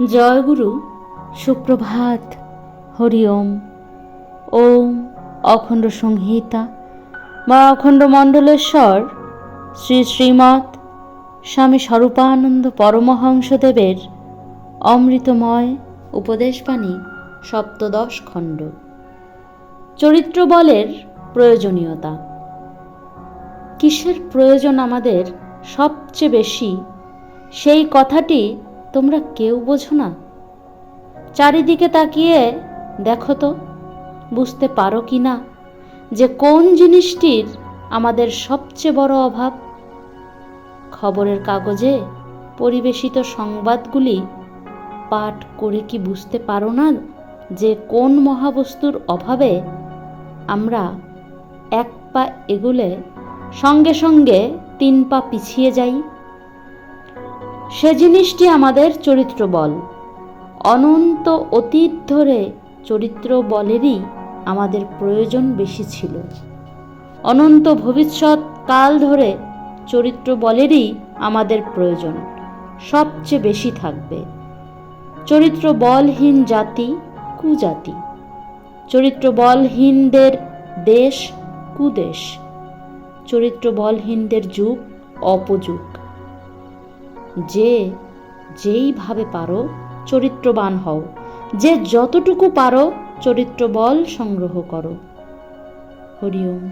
জয়গুরু, সুপ্রভাত, হরি ওম। ওম অখণ্ড সংহিতা বা অখণ্ড মণ্ডলেশ্বর শ্রী শ্রীমৎ স্বামী স্বরূপানন্দ পরমহংসদেবের অমৃতময় উপদেশবাণী সপ্তদশ খণ্ড। চরিত্র বলের প্রয়োজনীয়তা। কিসের প্রয়োজন আমাদের সবচেয়ে বেশি, সেই কথাটি তোমরা কেউ বোঝো না? চারিদিকে তাকিয়ে দেখো তো, বুঝতে পারো কি না যে কোন জিনিসটির আমাদের সবচেয়ে বড় অভাব? খবরের কাগজে পরিবেশিত সংবাদগুলি পাঠ করে কি বুঝতে পারো না যে কোন মহাবস্তুর অভাবে আমরা এক পা এগুলে সঙ্গে সঙ্গে 3 পা পিছিয়ে যাই? সে জিনিসটি আমাদের চরিত্র বল। অনন্ত অতীত ধরে চরিত্র বলেরই আমাদের প্রয়োজন বেশি ছিল। অনন্ত ভবিষ্যৎ কাল ধরে চরিত্র বলেরই আমাদের প্রয়োজন সবচেয়ে বেশি থাকবে। চরিত্র বলহীন জাতি কুজাতি, চরিত্র বলহীনদের দেশ কুদেশ, চরিত্র বলহীনদের যুগ অপযুগ। যে যেইভাবে পারো চরিত্রবান হও, যে যতটুকু পারো চরিত্র বল সংগ্রহ করো। হরি ওম।